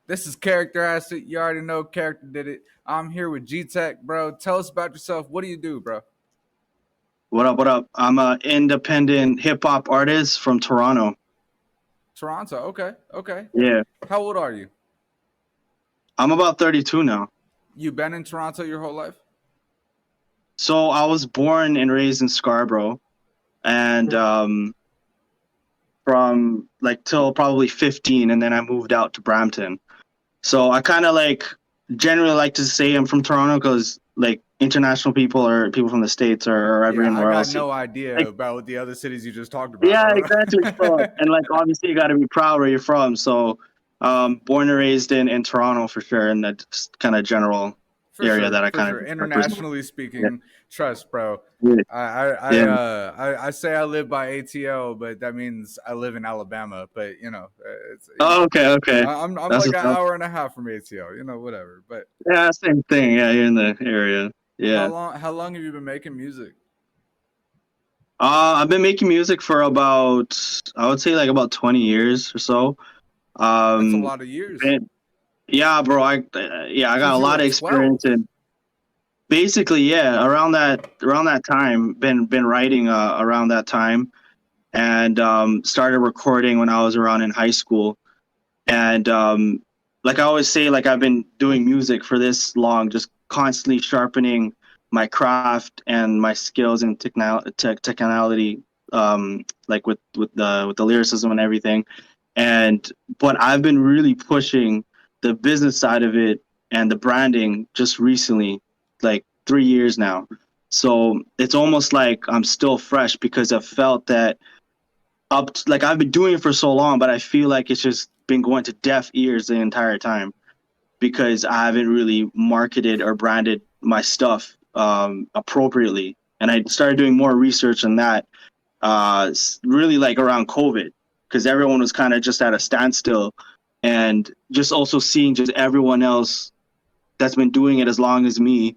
This is Karikter Asked It. You already know Character did it. I'm here with G Tech, bro. Tell us about yourself. What do you do, bro? What up? What up? I'm an independent hip hop artist from Toronto. Toronto. Okay. Okay. Yeah, How old are you? I'm about 32 now. You been in Toronto your whole life? So I was born and raised in Scarborough, and from like till probably 15, and then I moved out to Brampton. So I kind of like generally like to say I'm from Toronto because like international people or people from the States or Yeah, I everywhere got else. no idea Like, about the other cities you just talked about. yeah, I exactly. So, don't and like obviously you got to be proud where you're from. So, born and raised in Toronto for sure, and that's kind of general For area sure, that I for kind sure. of represent. Internationally Yeah, speaking, trust, bro. yeah, yeah. I say I live by ATO, but that means I live in Alabama. But it's Oh, okay, okay. I'm That's like an what's up. hour and a half from ATO. Whatever. But Yeah, same thing. Yeah, you're in the area. how Yeah. long how long have you been making music? I've been making music for about, I would say like about 20 years or so. That's a Um, lot of years. and yeah, bro. Yeah, I got Since a you lot were of experience 12. in basically, yeah, around that time. Been writing around that time, and started recording when I was around in high school. And like I always say, like I've been doing music for this long, just constantly sharpening my craft and my skills and technicality, like with the lyricism and everything. And but I've been really pushing the business side of it and the branding just recently, like 3 years now. So it's almost like I'm still fresh because I've felt that like I've been doing it for so long, but I feel like it's just been going to deaf ears the entire time because I haven't really marketed or branded my stuff appropriately. And I started doing more research on that, really like around COVID, because everyone was kind of just at a standstill, and just also seeing just everyone else that's been doing it as long as me,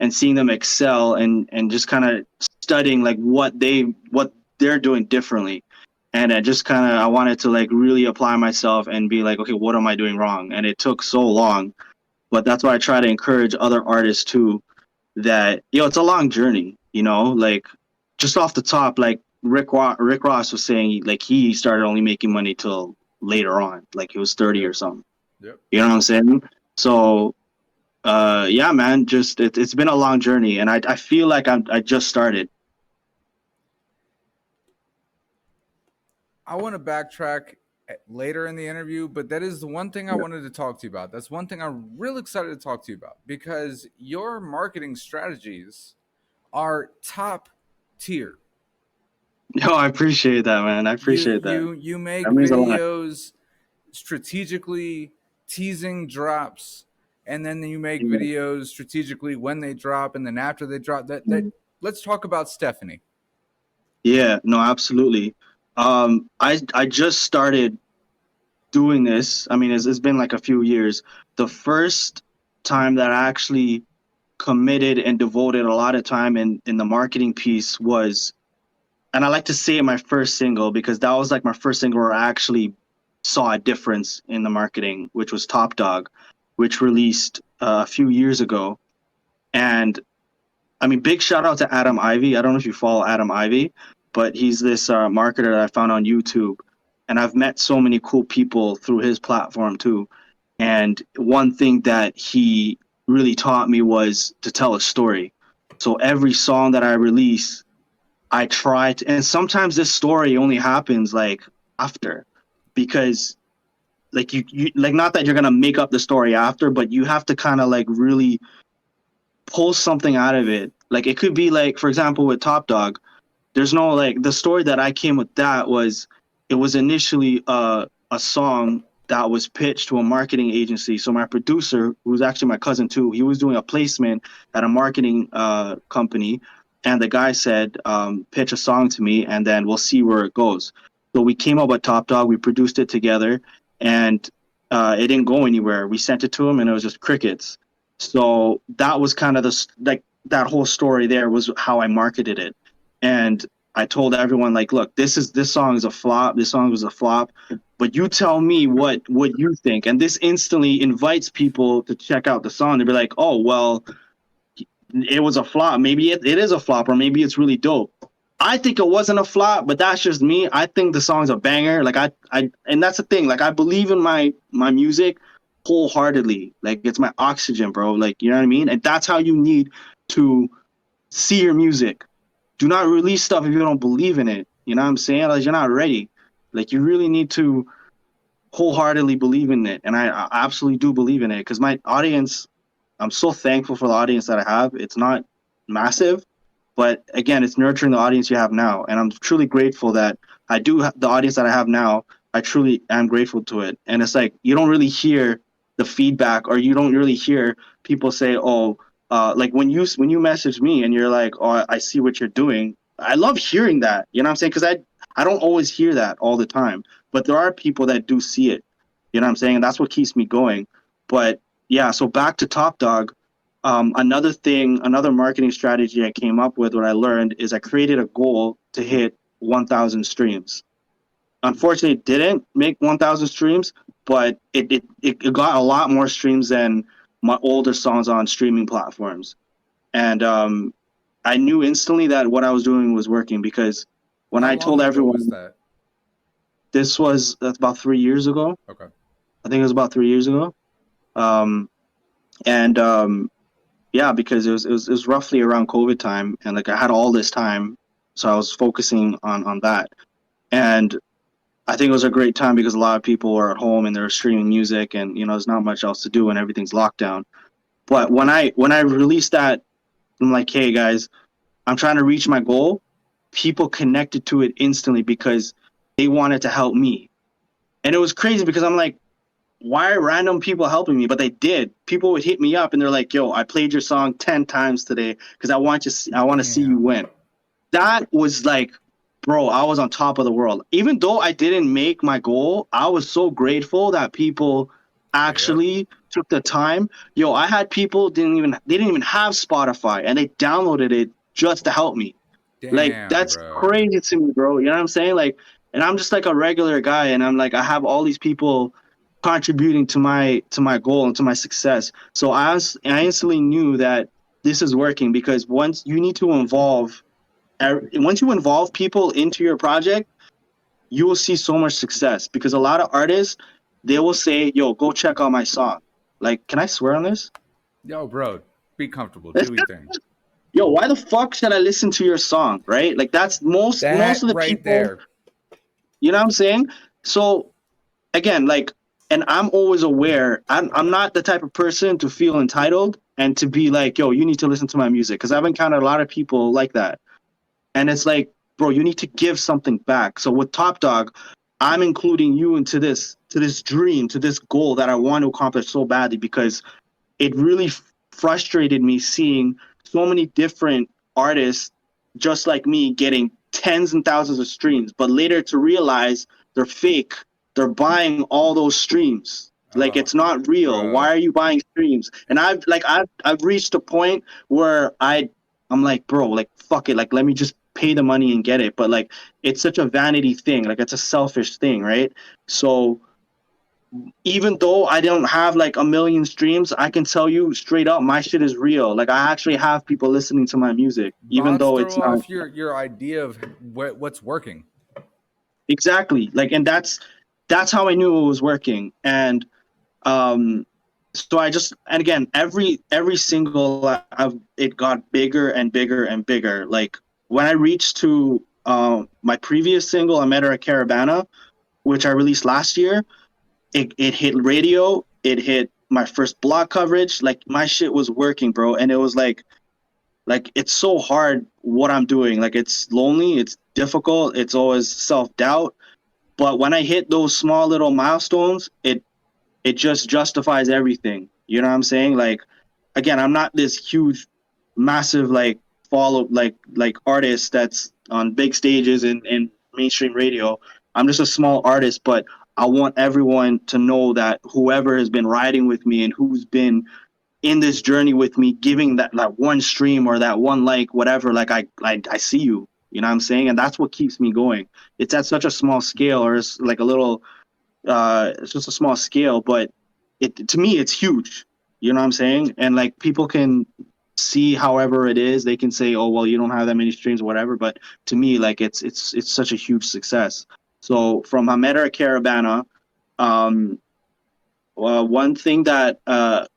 and seeing them excel and just kind of studying like what they're doing differently. And I just kind of I wanted to like really apply myself and be like, okay, what am I doing wrong? And it took so long, but that's why I try to encourage other artists too, that it's a long journey, like just off the top, like Rick Ross was saying, like he started only making money till later on, like he was 30 Yep. or something. Yep. You know what I'm saying? So yeah, man, just it's been a long journey, and I feel like I just started. I want to backtrack later in the interview, but that is the one thing I Yeah. wanted to talk to you about. That's one thing I'm real excited to talk to you about because your marketing strategies are top tier. No, I appreciate that, man. I You appreciate that. you you make That means a lot. videos strategically teasing drops, and then you make Yeah. videos strategically when they drop and then after they drop. That let's talk about Stephanie. Yeah, no, absolutely. I just started doing this. I mean, it's been like a few years. The first time that I actually committed and devoted a lot of time in the marketing piece was, and I like to say it, my first single, because that was like my first single where I actually saw a difference in the marketing, which was Top Dog, which released a few years ago. And I mean, big shout out to Adam Ivy. I don't know if you follow Adam Ivy, but he's this marketer that I found on YouTube. And I've met so many cool people through his platform too. And one thing that he really taught me was to tell a story. So every song that I release, I try to, and sometimes this story only happens like after, because like you like, not that you're gonna make up the story after, but you have to kind of like really pull something out of it. Like it could be like, for example, with Top Dog, there's no like the story that I came with that was it was initially a song that was pitched to a marketing agency. So my producer, who's actually my cousin too, he was doing a placement at a marketing company, and the guy said, pitch a song to me, and then we'll see where it goes. So we came up with Top Dog, we produced it together, and it didn't go anywhere. We sent it to him, and it was just crickets. So that was kind of like that whole story there was how I marketed it. And I told everyone like, look, this song is a flop. This song was a flop, but you tell me what you think. And this instantly invites people to check out the song. They'd be like, oh well, it was a flop. Maybe it is a flop, or maybe it's really dope. I think it wasn't a flop, but that's just me. I think the song's a banger. Like and that's the thing. Like I believe in my music wholeheartedly. Like it's my oxygen, bro. Like you know what I mean. And that's how you need to see your music. Do not release stuff if you don't believe in it. You know what I'm saying? Like you're not ready. Like you really need to wholeheartedly believe in it, and I absolutely do believe in it because my audience. I'm so thankful for the audience that I have. It's not massive, but again, it's nurturing the audience you have now, and I'm truly grateful that I do the audience that I have now. I truly am grateful to it, and it's like you don't really hear the feedback, or you don't really hear people say, "Oh, like when you message me and you're like, oh, I see what you're doing." I love hearing that. You know what I'm saying? Because I don't always hear that all the time, but there are people that do see it. You know what I'm saying? And that's what keeps me going. But yeah, so back to Top Dog. Another thing, another marketing strategy I came up with, what I learned is I created a goal to hit 1,000 streams. Unfortunately, it didn't make 1,000 streams, but it got a lot more streams than my older songs on streaming platforms. And I knew instantly that what I was doing was working because when How I long told ago was everyone that? that's about 3 years ago. Okay. I think it was about 3 years ago. Um, and yeah, because it was roughly around COVID time, and like I had all this time, so I was focusing on that. And I think it was a great time because a lot of people were at home and they were streaming music, and there's not much else to do and everything's locked down. But when I released that, I'm like, hey guys, I'm trying to reach my goal. People connected to it instantly because they wanted to help me, and it was crazy because I'm like, why are random people helping me? But they did. People would hit me up and they're like, "Yo, I played your song 10 times today because I want to see you Damn. win." That was like, bro, I was on top of the world. Even though I didn't make my goal, I was so grateful that people Yep. actually took the time. Yo, I had people they didn't even have Spotify and they downloaded it just to help me. Like Damn, that's bro. crazy to me, bro. You know what I'm saying? Like, and I'm just like a regular guy, and I'm like, I have all these people contributing to my goal and to my success. So I instantly knew that this is working because once you involve people into your project, you will see so much success. Because a lot of artists, they will say, "Yo, go check out my song." Like, can I swear on this? Yo, bro, be comfortable. Do your thing. Yo, why the fuck should I listen to your song? Right? Like that's most That of the right people. there. You know what I'm saying? So again, like, and I'm always aware. I'm not the type of person to feel entitled and to be like, yo, you need to listen to my music because I've encountered a lot of people like that, and it's like, bro, you need to give something back. So with Top Dog, I'm including you into this dream, to this goal that I want to accomplish so badly because it really frustrated me seeing so many different artists just like me getting tens and thousands of streams, but later to realize they're fake. They're buying all those streams. Like Oh, it's not real. Why bro. are you buying streams? And I've reached a point where I'm like, bro, like fuck it. Like let me just pay the money and get it. But like it's such a vanity thing. Like it's a selfish thing, right? So even though I don't have like a million streams, I can tell you straight up, my shit is real. Like I actually have people listening to my music, even Bots though it's throw not off your idea of what's working. exactly like, and that's how I knew it was working. And um, so I just, and again, every single it got bigger and bigger and bigger. Like when I reached to my previous single, I Met Her at Caravana, which I released last year. It hit radio. It hit my first blog coverage. Like my shit was working, bro. And it was like it's so hard what I'm doing. Like it's lonely. It's difficult. It's always self doubt. But when I hit those small little milestones, it just justifies everything. You know what I'm saying? Like again, I'm not this huge, massive like artist that's on big stages in mainstream radio. I'm just a small artist, but I want everyone to know that whoever has been riding with me and who's been in this journey with me, giving that one stream or that one like whatever, like I see you. You know what I'm saying? And that's what keeps me going. It's at such a small scale, or it's like a little, it's just a small scale, but it to me it's huge. You know what I'm saying? And like people can see however it is. They can say, oh well, you don't have that many streams or whatever. But to me, like it's such a huge success. So from Hameda Caravana, um, one thing that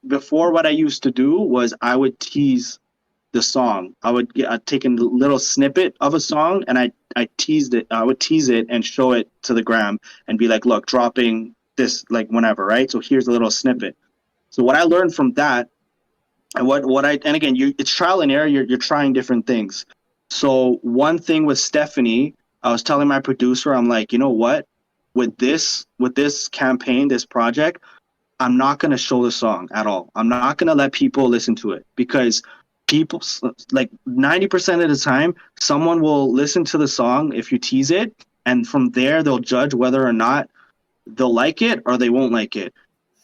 before what I used to do was I would tease the song. I'd take a little snippet of a song and I teased it. I would tease it and show it to the gram and be like, look, dropping this like whenever, right? So here's a little snippet. So what I learned from that, and what I and again, it's trial and error. You're trying different things. So one thing with Stephanie, I was telling my producer, I'm like, you know what? With this campaign, this project, I'm not going to show the song at all. I'm not going to let people listen to it because people, like 90% of the time, someone will listen to the song if you tease it. And from there, they'll judge whether or not they'll like it or they won't like it.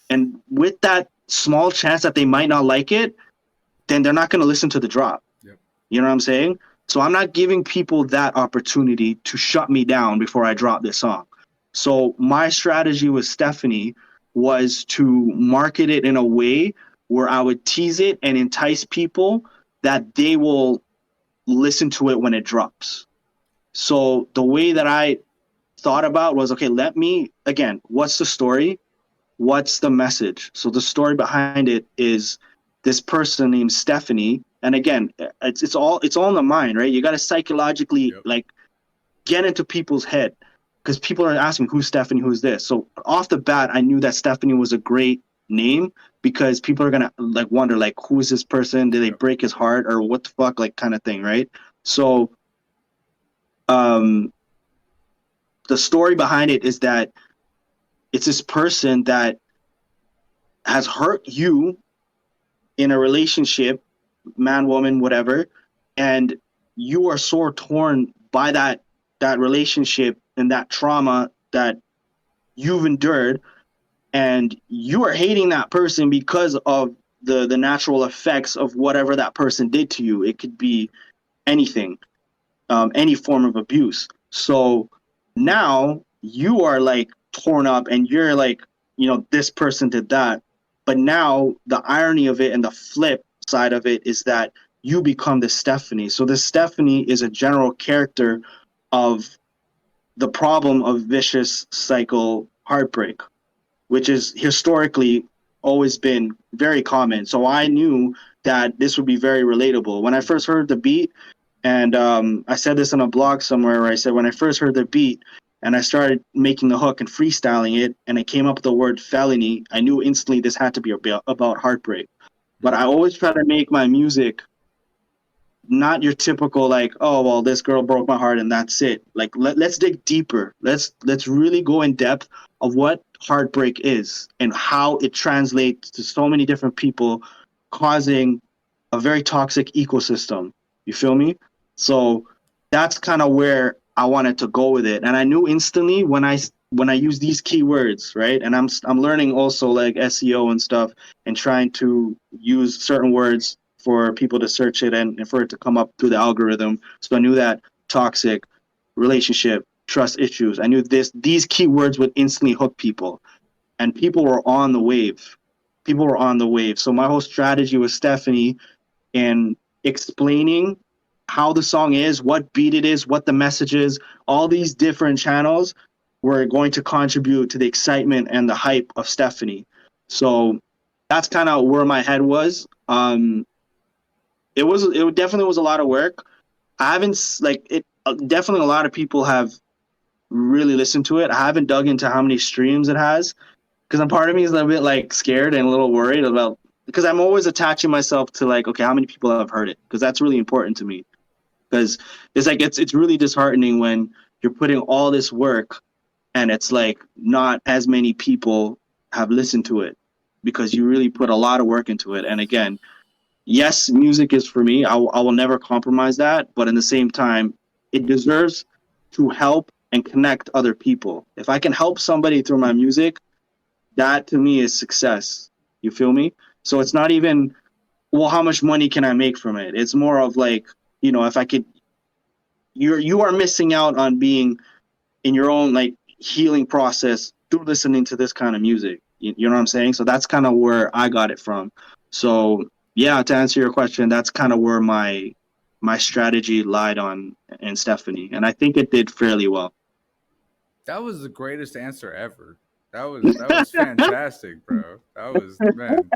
And with that small chance that they might not like it, then they're not going to listen to the drop. Yep. You know what I'm saying? So I'm not giving people that opportunity to shut me down before I drop this song. So my strategy with Stephanie was to market it in a way where I would tease it and entice people that they will listen to it when it drops. So the way that I thought about was, okay, let me again, what's the story? What's the message? So the story behind it is this person named Stephanie, and again, it's all in the mind, right? You got to psychologically Yep. like get into people's head because people are asking who's Stephanie, who's this. So off the bat, I knew that Stephanie was a great name because people are gonna like wonder like who is this person? Did they Yep. break his heart or what the fuck, like kind of thing, right? So um, the story behind it is that it's this person that has hurt you in a relationship, man, woman, whatever, and you are sore torn by that relationship and that trauma that you've endured, and you are hating that person because of the natural effects of whatever that person did to you. It could be anything, any form of abuse. So now you are like torn up and you're like, this person did that. But now the irony of it and the flip side of it is that you become the Stephanie. So the Stephanie is a general character of the problem of vicious cycle heartbreak, which is historically always been very common. So I knew that this would be very relatable. When I first heard the beat, and I said this on a blog somewhere where I said when I first heard the beat and I started making the hook and freestyling it, and I came up with the word felony, I knew instantly this had to be about heartbreak. But I always try to make my music not your typical like, oh well, this girl broke my heart and that's it. Like let's dig deeper. Let's really go in depth of what heartbreak is and how it translates to so many different people, causing a very toxic ecosystem. You feel me? So that's kind of where I wanted to go with it, and I knew instantly when I use these keywords, right? And I'm learning also like SEO and stuff, and trying to use certain words for people to search it and for it to come up through the algorithm. So I knew that toxic, relationship, trust issues. I knew these keywords would instantly hook people, and people were on the wave. People were on the wave. So my whole strategy with Stephanie and explaining how the song is, what beat it is, what the message is, all these different channels were going to contribute to the excitement and the hype of Stephanie. So that's kind of where my head was. It definitely was a lot of work. I haven't like it. Definitely, a lot of people have really listened to it. I haven't dug into how many streams it has because I'm part of me is a little bit like scared and a little worried about because I'm always attaching myself to like, okay, how many people have heard it? Because that's really important to me. Because it's like it's really disheartening when you're putting all this work and it's like not as many people have listened to it because you really put a lot of work into it. And again, yes, music is for me. I will never compromise that. But in the same time, it deserves to help and connect other people. If I can help somebody through my music, that to me is success. You feel me? So it's not even, well, how much money can I make from it? It's more of like, if I could you are missing out on being in your own like healing process through listening to this kind of music. You know what I'm saying? So that's kind of where I got it from. So yeah, to answer your question, that's kind of where my strategy lied on in Stephanie, and I think it did fairly well. That was the greatest answer ever. That was fantastic, bro. That was, man.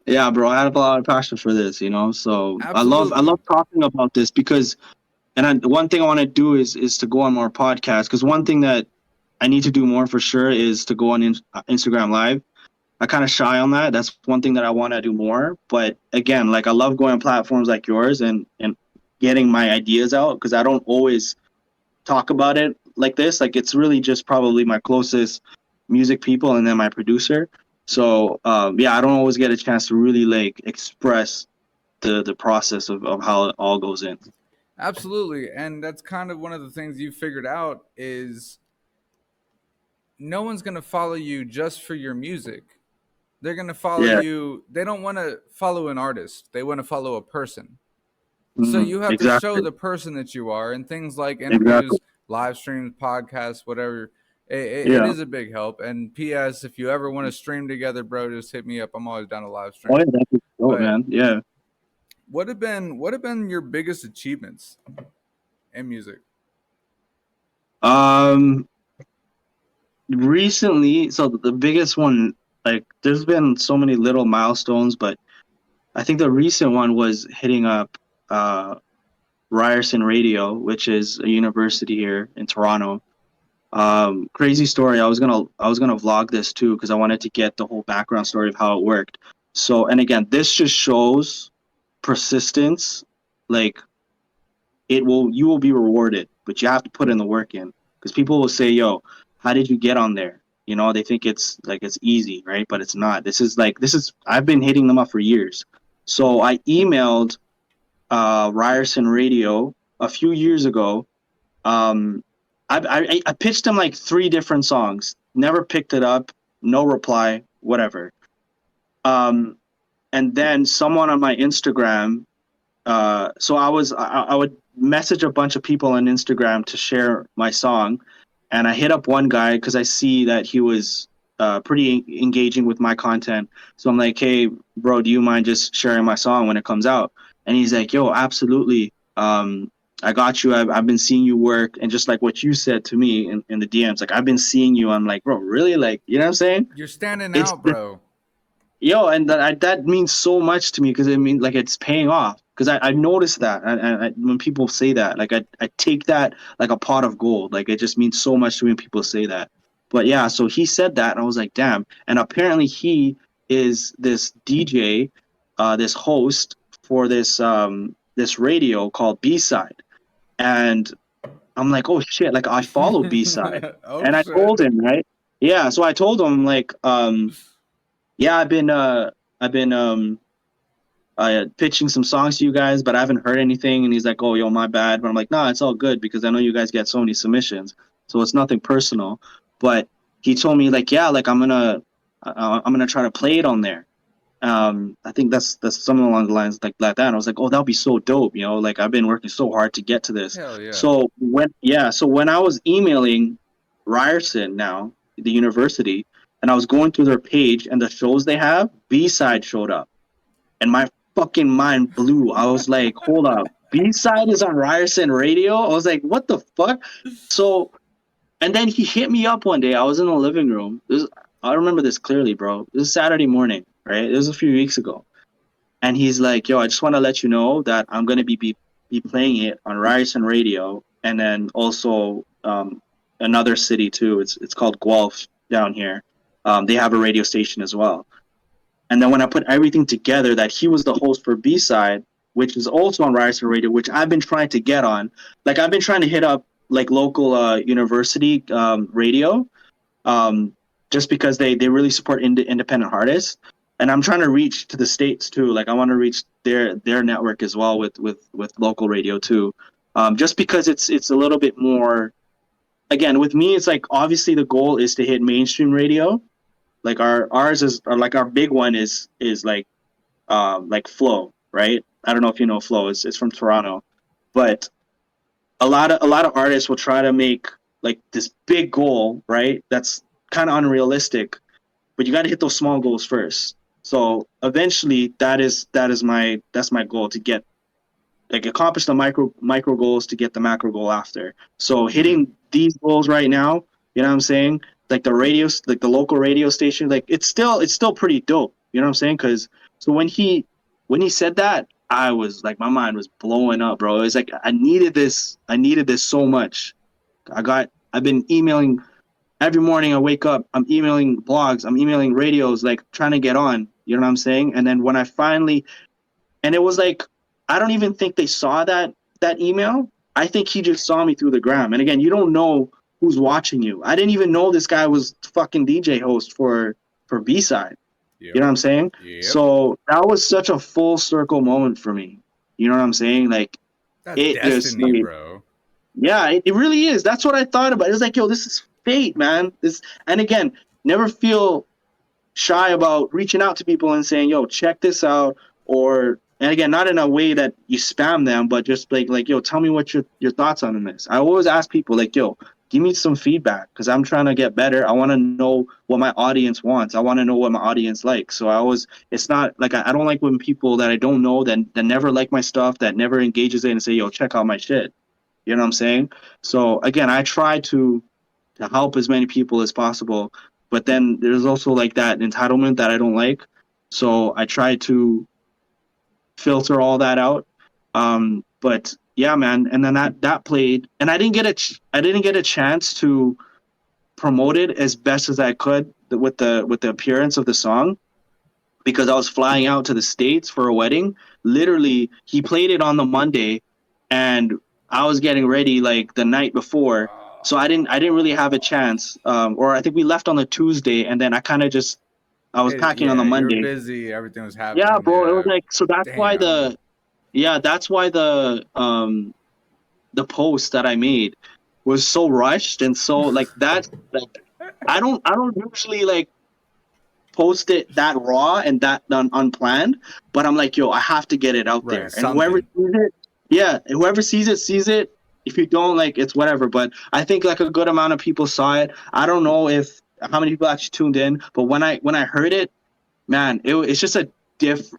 Yeah, bro, I have a lot of passion for this, you know. So I love Absolutely. talking about this because, one thing I want to do is to go on more podcasts because one thing that I need to do more for sure is to go on Instagram Live. I kind of shy on that. That's one thing that I want to do more. But again, like I love going on platforms like yours and getting my ideas out because I don't always talk about it like this. Like it's really just probably my closest music people and then my producer. So yeah, I don't always get a chance to really like express the process of how it all goes in. Absolutely. And that's kind of one of the things you figured out is no one's going to follow you just for your music. They're going to follow Yeah, you. They don't want to follow an artist. They want to follow a person. So you have to show exactly, the person that you are, and things like exactly. interviews, live streams, podcasts, whatever. It Yeah. is a big help. And P.S. If you ever want to stream together, bro, just hit me up. I'm always down to live Oh yeah, stream. that's dope, But man. Yeah. what have been your biggest achievements in music? Um, recently, so the biggest one, like, there's been so many little milestones, but I think the recent one was hitting up uh Ryerson Radio, which is a university here in Toronto. Crazy story. I was gonna vlog this too because I wanted to get the whole background story of how it worked. So, and again, this just shows persistence. Like you will be rewarded, but you have to put in the work in because people will say, "Yo, how did you get on there?" You know, they think it's like it's easy, right? But it's not. This is I've been hitting them up for years. So I emailed Ryerson Radio a few years ago. um, I pitched him like three different songs. Never picked it up. No reply. Whatever. Um, and then someone on my Instagram. So I would message a bunch of people on Instagram to share my song, and I hit up one guy because I see that he was pretty engaging with my content. So I'm like, hey, bro, do you mind just sharing my song when it comes out? And he's like, yo, absolutely. I got you. I've been seeing you work, and just like what you said to me in the DMs, like I've been seeing you. I'm like, bro, really? Like, you know what I'm saying? You're standing It's out, bro. Yo, and that means so much to me because it means like it's paying off. Because I noticed that, and when people say that, like I take that like a pot of gold. Like it just means so much to me when people say that. But yeah, so he said that, and I was like, damn. And apparently, he is this DJ, this host for this radio called B Side, and I'm like, oh shit, like I follow B Side, Oh and I shit. told him, right? Yeah, so I told him like, yeah, I've been pitching some songs to you guys, but I haven't heard anything. And he's like, "Oh, yo, my bad." But I'm like, "Nah, it's all good because I know you guys get so many submissions, so it's nothing personal." But he told me like, "Yeah, like I'm gonna try to play it on there." I think that's something along the lines like that. And I was like, "Oh, that'll be so dope," you know. Like I've been working so hard to get to this. Hell yeah. So when I was emailing Ryerson now, the university, and I was going through their page and the shows they have, B side showed up, and my fucking mind blew. I was like, hold up, B side is on Ryerson Radio. I was like, what the fuck? So, and then he hit me up one day. I was in the living room. I remember this clearly, bro. This is Saturday morning, right? It was a few weeks ago, and he's like, yo, I just want to let you know that I'm gonna be playing it on Ryerson Radio, and then also another city too. It's called Guelph down here. They have a radio station as well. And then when I put everything together, that he was the host for B Side, which is also on Ryerson Radio, which I've been trying to get on. Like I've been trying to hit up like local university radio, um, just because they really support independent artists. And I'm trying to reach to the states too. Like I want to reach their network as well with local radio too. Just because it's a little bit more. Again, with me, it's like obviously the goal is to hit mainstream radio. Like ours is or like our big one is like Flow, right? I don't know if you know Flow. It's from Toronto, but a lot of artists will try to make like this big goal, right? That's kind of unrealistic, but you got to hit those small goals first. So eventually, that's my goal, to get like accomplish the micro goals to get the macro goal after. So Hmm. hitting these goals right now, you know what I'm saying? Like the radios, like the local radio station, like it's still pretty dope. You know what I'm saying? Because so when he said that, I was like, my mind was blowing up, bro. It was like I needed this. I needed this so much. I've been emailing every morning. I wake up, I'm emailing blogs, I'm emailing radios, like trying to get on. You know what I'm saying? And then when I finally, and it was like, I don't even think they saw that email. I think he just saw me through the gram. And again, you don't know who's watching you. I didn't even know this guy was fucking DJ host for B side. You know Yep. what I'm saying? Yep. So that was such a full circle moment for me. You know what I'm saying? Like That's it just destiny, like, bro. yeah, it really is. That's what I thought about. It was like, yo, this is fate, man. This, and again, never feel shy about reaching out to people and saying, "Yo, check this out," or, and again, not in a way that you spam them, but just like, "Yo, tell me what your thoughts on this." I always ask people like, "Yo, give me some feedback because I'm trying to get better. I want to know what my audience wants. I want to know what my audience likes." So I always, it's not like I don't like when people that I don't know that never like my stuff, that never engages it and say, "Yo, check out my shit." You know what I'm saying? So again, I try to help as many people as possible. But then there's also like that entitlement that I don't like. So I try to filter all that out. But yeah, man. And then that played, and I didn't get a chance to promote it as best as I could with the appearance of the song, because I was flying out to the States for a wedding. Literally, he played it on the Monday, and I was getting ready like the night before. So I didn't really have a chance. Or I think we left on the Tuesday, and then I was packing on the Yeah, you were Monday. busy. Everything was Yeah, happening. bro. It was Yeah. like, so that's why Damn. the post that I made was so rushed and so like that. Like I don't usually like post it that raw and that unplanned. But I'm like, yo, I have to get it out Right. there. And whoever Something. sees it, yeah, whoever sees it, sees it. If you don't, like, it's whatever. But I think like a good amount of people saw it. I don't know if how many people actually tuned in, but when I heard it, man, it's just a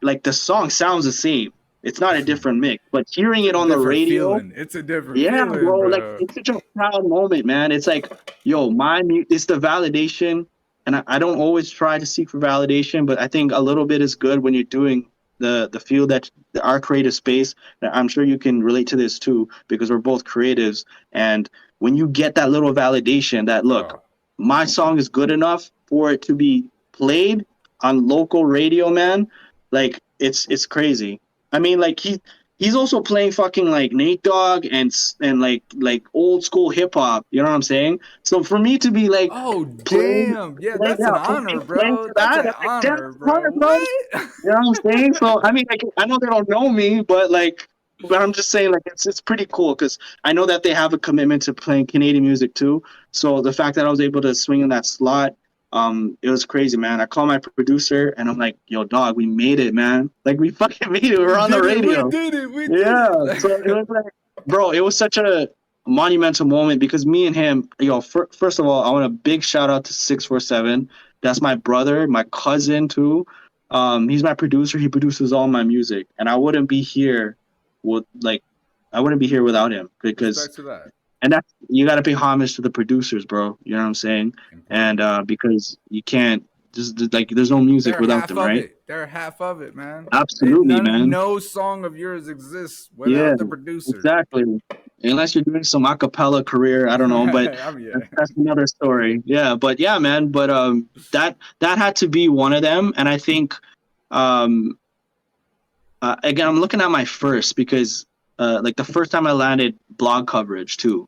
like the song sounds the same. It's not a different mix, but hearing It's it a on the different radio, feeling. It's a different yeah, feeling, bro, like bro. it's such a proud moment, man. It's like, yo, it's the validation, and I don't always try to seek for validation, but I think a little bit is good when you're doing the field that our creative space. I'm sure you can relate to this too, because we're both creatives, and when you get that little validation that, look, Oh, my song is good enough for it to be played on local radio, man, like it's crazy. I mean, like he's also playing fucking like Nate Dogg and like old school hip hop. You know what I'm saying? So for me to be like oh, playing, damn. Yeah, like, that's yeah, an honor, playing bro. to That's that, an I'm like, damn, honor, it's bro. hard, bro. What? You know what I'm saying? So I mean, like, I know they don't know me, but like, but I'm just saying, like, it's pretty cool because I know that they have a commitment to playing Canadian music too. So the fact that I was able to swing in that slot, it was crazy, man. I called my producer and I'm like, "Yo, dog, we made it, man! Like, we fucking made it. We We're on the did it. We radio." did it. We did Yeah. So it it. was like, bro, it was such a monumental moment because me and him, first of all, I want a big shout out to 647. That's my brother, my cousin too. He's my producer. He produces all my music, and with like, I wouldn't be here without him because, Respect to that. and that's, you got to pay homage to the producers, bro. You know what I'm saying? And Important. because you can't just like, there's no music They're without half them, of right? it. They're half of it, man. Absolutely, man. No song of yours exists Yeah, without the producer. exactly. Unless you're doing some acapella career, I don't know, but I mean, that's another story. Yeah, but yeah, man. But that had to be one of them, and I think um again, I'm looking at my first because like the first time I landed blog coverage too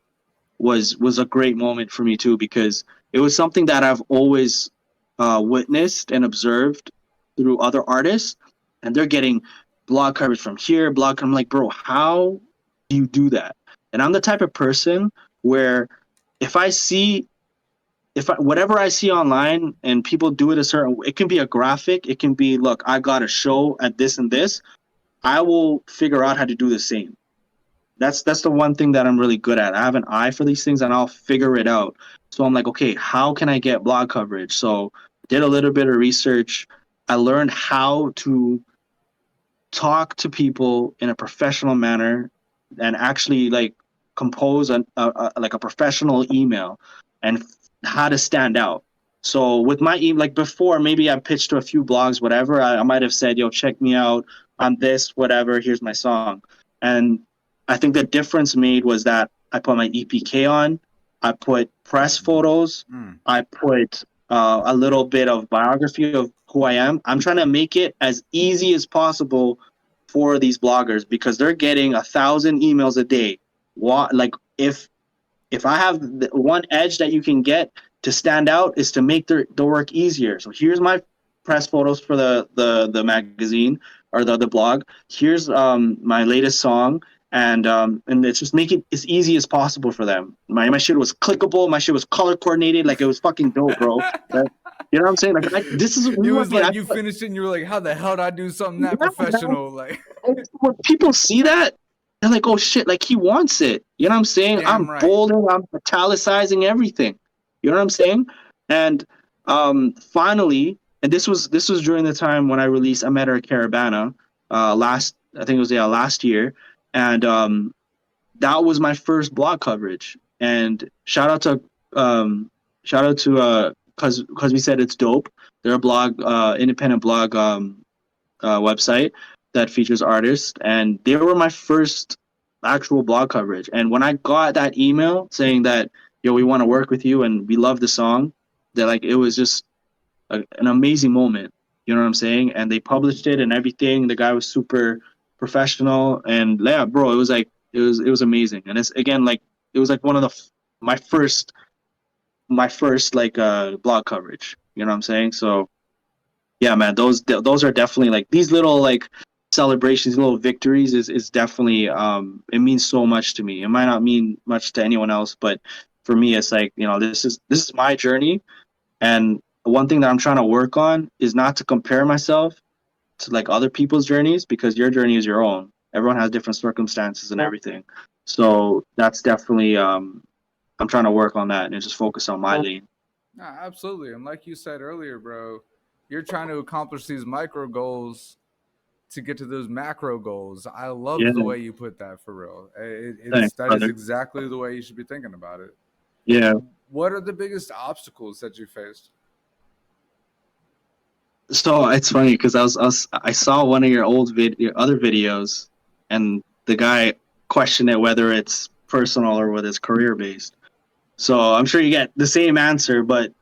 was a great moment for me too, because it was something that I've always witnessed and observed through other artists, and they're getting blog coverage from here, blog. I'm like, bro, how do you do that? And I'm the type of person where if I see whatever I see online and people do it a certain, it can be a graphic, it can be, look, I got a show at this and this, I will figure out how to do the same. That's the one thing that I'm really good at. I have an eye for these things and I'll figure it out. So I'm like, okay, how can I get blog coverage? So did a little bit of research. I learned how to talk to people in a professional manner and actually like compose like a professional email and how to stand out. So with my like before, maybe I pitched to a few blogs, whatever. I might have said, "Yo, check me out. I'm this, whatever. Here's my song." And I think the difference made was that I put my EPK on. I put press photos. Mm. I put a little bit of biography of who I am. I'm trying to make it as easy as possible for these bloggers because they're getting 1,000 emails a day. What like if I have the one edge that you can get to stand out is to make the work easier. So here's my press photos for the magazine or the blog. Here's my latest song and it's just make it as easy as possible for them. My shit was clickable, my shit was color coordinated, like it was fucking dope, bro. Right? You know what I'm saying? Like this is It what I was mean. like you finished it and you were like, how the hell did I do something that Yeah, man. professional? Like, When people see that, they're like, "Oh shit!" Like he wants it. You know what I'm saying? damn I'm right. bolding, I'm italicizing everything. You know what I'm saying? And finally, and this was during the time when I released "I Met Her at Caravana," last I think it was last year, and that was my first blog coverage. And um, shout out to because we said it's dope. They're a blog, independent blog website that features artists, and they were my first actual blog coverage. And when I got that email saying that, yo, we want to work with you and we love the song, that like it was just an amazing moment. You know what I'm saying? And they published it and everything. The guy was super professional, and yeah, bro, it was like it was amazing. And it's again like it was like one of my first like blog coverage. You know what I'm saying? So yeah, man, those are definitely like these little like celebrations, little victories is definitely it means so much to me. It might not mean much to anyone else, but for me it's like, this is my journey, and one thing that I'm trying to work on is not to compare myself to like other people's journeys because your journey is your own. Everyone has different circumstances and everything. So that's definitely I'm trying to work on that and just focus on my lane. Nah, absolutely. And like you said earlier, bro, you're trying to accomplish these micro goals to get to those macro goals. I Yeah, love the way you put that for real. thanks, That is brother. exactly the way you should be thinking about it. Yeah. What are the biggest obstacles that you faced? So it's funny because I saw one of your other videos, and the guy questioned it whether it's personal or whether it's career based. So I'm sure you get the same answer, but It's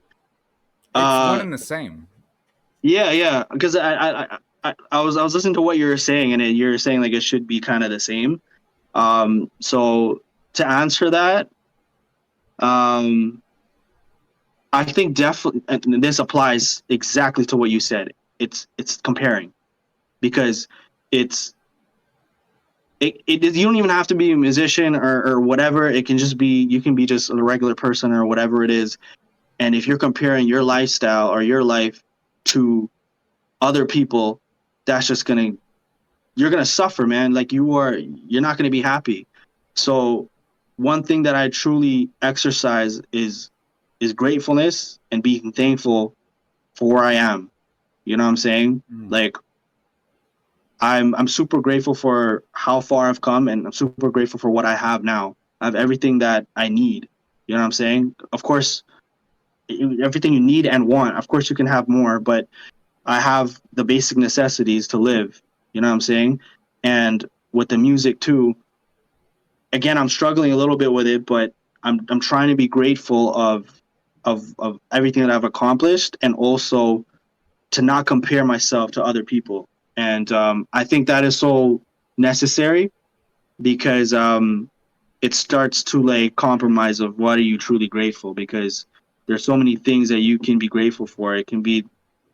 one uh, and the same. yeah, yeah, because I was listening to what you were saying, and you're saying like it should be kind of the same. So to answer that, um, I think definitely, and this applies exactly to what you said. It's comparing because it's you don't even have to be a musician or whatever. It can just be you can be just a regular person or whatever it is. And if you're comparing your lifestyle or your life to other people, that's just you're gonna suffer, man. Like you're not gonna be happy. So one thing that I truly exercise is gratefulness and being thankful for where I am. You know what I'm saying? Mm. Like I'm super grateful for how far I've come, and I'm super grateful for what I have now. I have everything that I need. You know what I'm saying? Of course, everything you need and want. Of course, you can have more, but I have the basic necessities to live. You know what I'm saying? And with the music too, again, I'm struggling a little bit with it, but I'm trying to be grateful of everything that I've accomplished, and also to not compare myself to other people. And I think that is so necessary because it starts to like compromise of what are you truly grateful, because there's so many things that you can be grateful for. It can be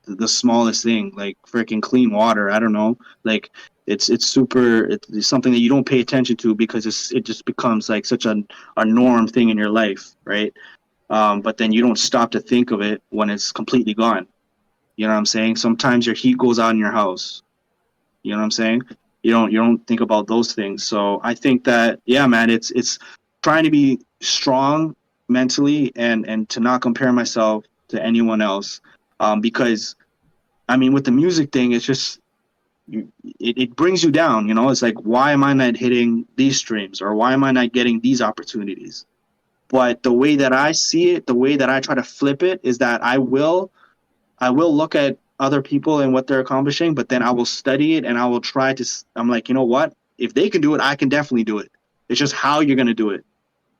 the smallest thing, like freaking clean water. I don't know, like it's super. It's something that you don't pay attention to because it just becomes like such a norm thing in your life, right? But then you don't stop to think of it when it's completely gone. You know what I'm saying? Sometimes your heat goes out in your house. You know what I'm saying? You don't think about those things. So I think that, yeah, man, it's trying to be strong mentally, and to not compare myself to anyone else. Because I mean, with the music thing, it's just it brings you down. It's like, why am I not hitting these streams, or why am I not getting these opportunities? But the way that I see it, the way that I try to flip it, is that I will look at other people and what they're accomplishing, but then I will study it, and I will try to. I'm like, you know what? If they can do it, I can definitely do it. It's just how you're gonna do it.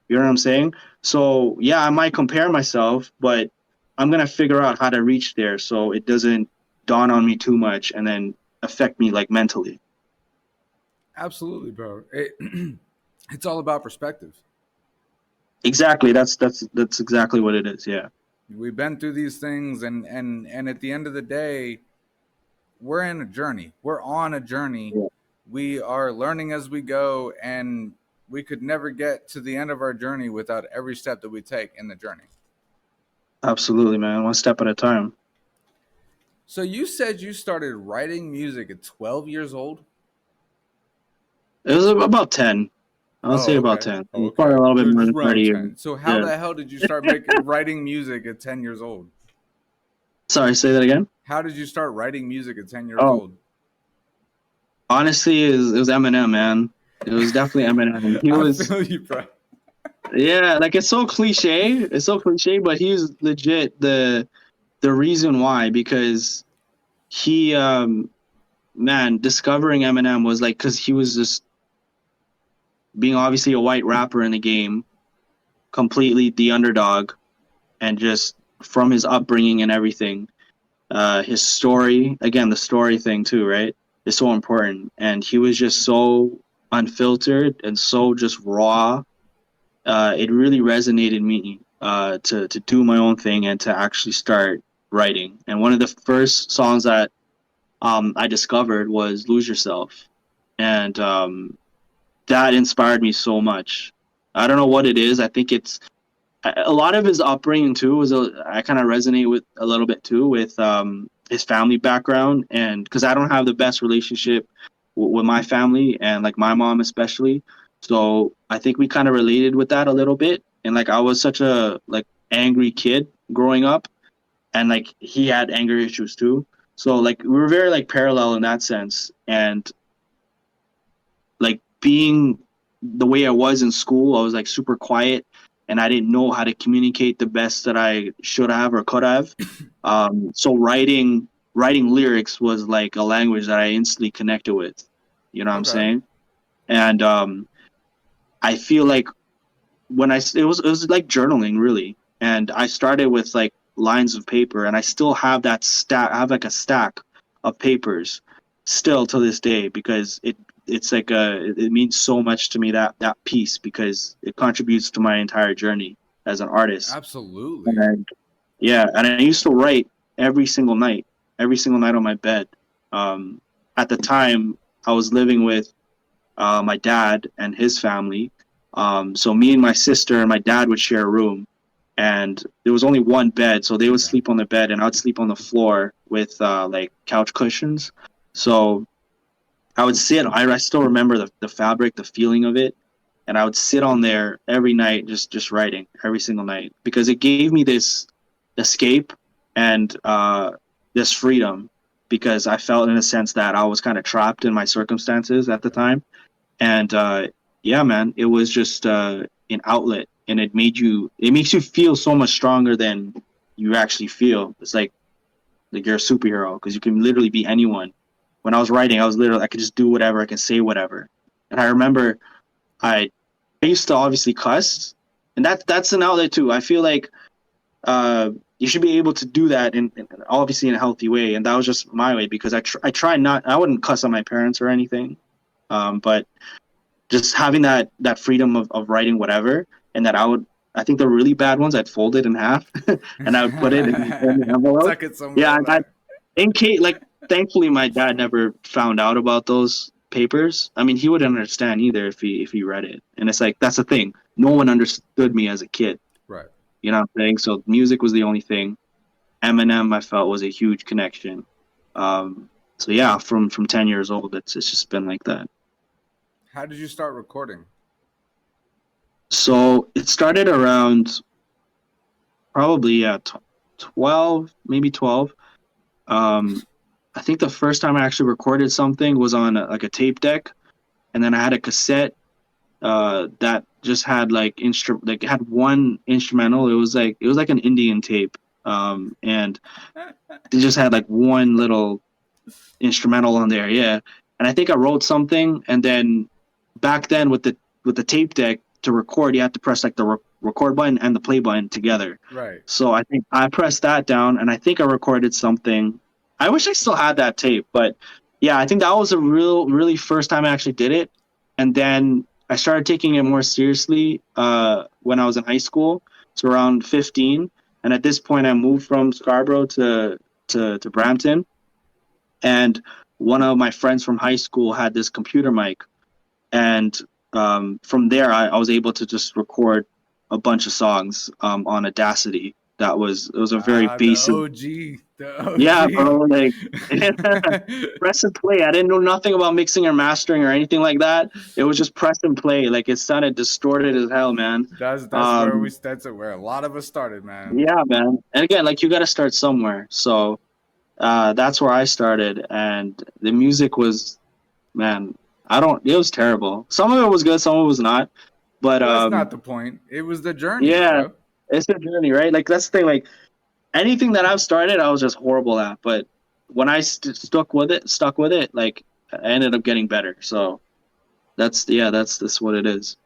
You know what I'm saying? So yeah, I might compare myself, but I'm gonna figure out how to reach there so it doesn't dawn on me too much and then affect me like mentally. Absolutely, bro. It's all about perspective. Exactly. That's exactly what it is. Yeah. We've been through these things, and at the end of the day, we're in a journey. We're on a journey. Yeah. We are learning as we go, and we could never get to the end of our journey without every step that we take in the journey. Absolutely, man. One step at a time. So you said you started writing music at 12 years old? It was about 10. I would say Oh, about okay. 10. Oh, It's probably okay. a little bit So more just than around 30 years. 10. So how Yeah. the hell did you start making writing music at 10 years old? Sorry, say that again. How did you start writing music at 10 years Oh, old? honestly, it was Eminem, man. It was definitely Eminem. He I was, feel you, bro. yeah, like it's so cliche. It's so cliche, but he's legit the reason why, because he man, discovering Eminem was like, because he was just being obviously a white rapper in the game, completely the underdog, and just from his upbringing and everything, his story, again, the story thing too, right, is so important. And he was just so unfiltered and so just raw. It really resonated me, to do my own thing and to actually start writing. And one of the first songs that I discovered was "Lose Yourself," and that inspired me so much. I don't know what it is. I think it's a lot of his upbringing too. I kind of resonate with a little bit too with his family background, and because I don't have the best relationship with my family, and like my mom especially. So I think we kind of related with that a little bit. And like I was such a like angry kid growing up, and like he had anger issues too. So like we were very like parallel in that sense. And like being the way I was in school, I was like super quiet, and I didn't know how to communicate the best that I should have or could have. So writing lyrics was like a language that I instantly connected with. You know what I'm Okay. saying? And I feel like it was like journaling really, and I started with like lines of paper, and I still have that stack. I have like a stack of papers still to this day, because it's like it means so much to me, that piece, because it contributes to my entire journey as an artist. Absolutely. And yeah, and I used to write every single night on my bed. um at the time I was living with my dad and his family. So me and my sister and my dad would share a room, and there was only one bed, so they would Okay. sleep on the bed, and I'd sleep on the floor with like couch cushions. So I would sit. I still remember the fabric, the feeling of it, and I would sit on there every night, just writing every single night, because it gave me this escape and this freedom, because I felt in a sense that I was kind of trapped in my circumstances at the Okay. time. And yeah, man, it was just an outlet, and it makes you feel so much stronger than you actually feel. It's like you're a superhero, because you can literally be anyone. When I was writing, I could just do whatever, I can say whatever. And I remember I I used to obviously cuss, and that's an outlet too. I feel like you should be able to do that in obviously in a healthy way, and that was just my way, because I try not, I wouldn't cuss on my parents or anything, but just having that freedom of writing whatever, and that I think the really bad ones I'd fold it in half and I would put it in the envelope. Tuck it somewhere Yeah, in there. in case, like, thankfully my dad never found out about those papers. I mean, he wouldn't understand either if he read it. And it's like, that's the thing. No one understood me as a kid. Right. You know what I'm saying? So music was the only thing. Eminem, I felt, was a huge connection. Um, So yeah, from 10 years old, it's just been like that. How did you start recording? So it started around probably 12, maybe 12. Um, I think the first time I actually recorded something was on like a tape deck, and then I had a cassette that just had like it had one instrumental. It was like an Indian tape, and they just had like one little instrumental on there. Yeah, and I think I wrote something, and then back then with the tape deck to record, you had to press like the record button and the play button together. Right. So I think I pressed that down, and I think I recorded something. I wish I still had that tape, but yeah, I think that was a really first time I actually did it, and then I started taking it more seriously when I was in high school, so around 15. And at this point, I moved from Scarborough to Brampton, and one of my friends from high school had this computer mic, and from there I was able to just record a bunch of songs on Audacity. It was a very Ah, the basic. OG. Yeah, bro, The like OG. press and play. I didn't know nothing about mixing or mastering or anything like that. It was just press and play. Like it sounded distorted as hell, man. That's where um where a lot of us started, man. yeah, man, and again, like, you got to start somewhere. So that's where I started, and the music was, man, I don't. It was terrible. Some of it was good, some of it was not. But Well, that's not the point. It was the journey, yeah, bro. it's a journey, right? Like that's the thing. Like anything that I've started, I was just horrible at. But when I stuck with it, like I ended up getting better. So that's what it is.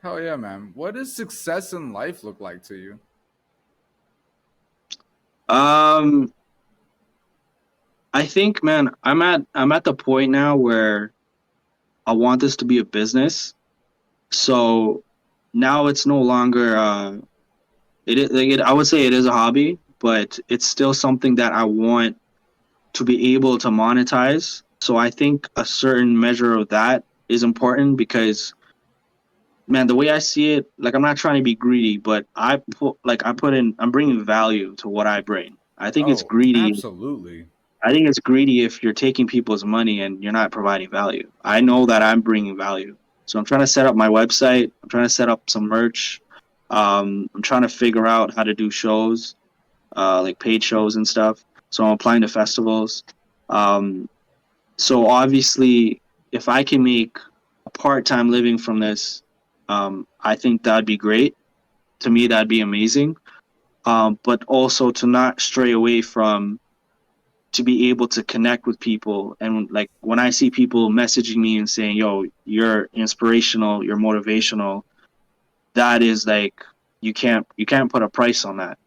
Hell yeah, man. What does success in life look like to you? Um, I think, man, I'm at the point now where I want this to be a business. So now it's no longer it is like I would say it is a hobby, but it's still something that I want to be able to monetize. So I think a certain measure of that is important because, man, the way I see it, like, I'm not trying to be greedy, but I'm bringing value to what I bring. I think it's Oh, greedy. absolutely. I think it's greedy if you're taking people's money and you're not providing value. I know that I'm bringing value. So I'm trying to set up my website. I'm trying to set up some merch. I'm trying to figure out how to do shows, like paid shows and stuff. So I'm applying to festivals. Um, so obviously, if I can make a part-time living from this, I think that'd be great. To me, that'd be amazing. But also to not stray away from, to be able to connect with people. And like when I see people messaging me and saying, "Yo, you're inspirational, you're motivational," that is like, you can't put a price on that.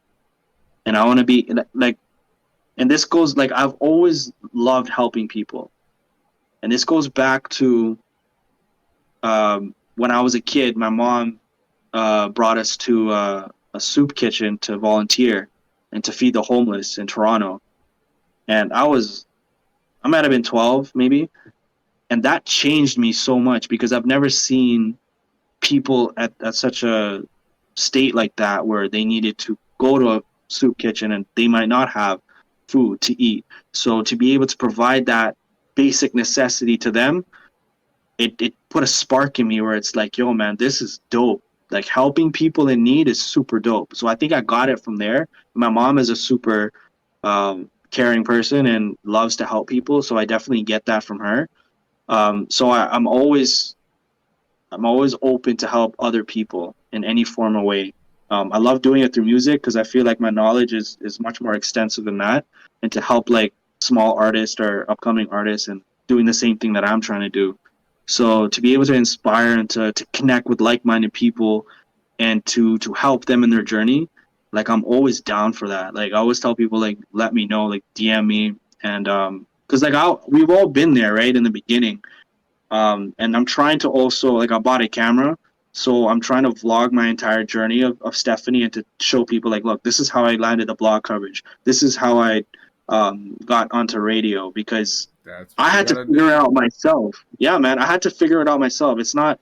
And I want to be like, and this goes, like, I've always loved helping people, and this goes back to when I was a kid. My mom brought us to a soup kitchen to volunteer and to feed the homeless in Toronto, and I might have been 12 maybe, and that changed me so much because I've never seen people at such a state like that where they needed to go to a soup kitchen and they might not have food to eat. So to be able to provide that basic necessity to them, it put a spark in me where it's like, yo, man, this is dope. Like, helping people in need is super dope. So I think I got it from there. My mom is a super caring person and loves to help people, so I definitely get that from her. So I'm always open to help other people in any form of way. I love doing it through music because I feel like my knowledge is much more extensive than that, and to help like small artists or upcoming artists and doing the same thing that I'm trying to do. So to be able to inspire and to connect with like-minded people and to help them in their journey, like, I'm always down for that. Like, I always tell people, like, let me know, like, DM me. And because like we've all been there, right, in the beginning. And I'm trying to also, like, I bought a camera, so I'm trying to vlog my entire journey of Stephanie, and to show people, like, look, this is how I landed the blog coverage. This is how I got onto radio, because That's I what you had to gotta figure it do. out myself. Yeah, man, I had to figure it out myself. It's not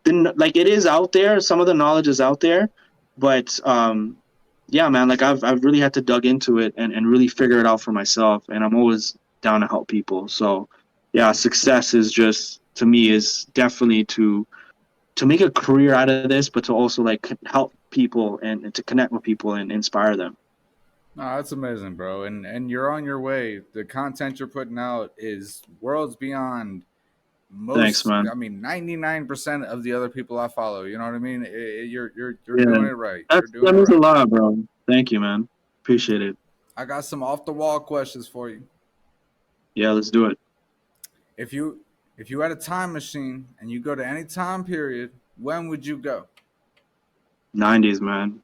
been like, it is out there. Some of the knowledge is out there, but yeah, man, like, I've really had to dug into it and really figure it out for myself. And I'm always down to help people. So yeah, success is just to me is definitely to make a career out of this, but to also like help people and to connect with people and inspire them. No, that's amazing, bro. And you're on your way. The content you're putting out is worlds beyond Thanks, most. man. I mean, 99% of the other people I follow. You know what I mean? You're Yeah, doing it right. You're doing that it means a right. lot, bro. Thank you, man. Appreciate it. I got some off the wall questions for you. Yeah, let's do it. If you if you had a time machine and you go to any time period, when would you go? 90s, man.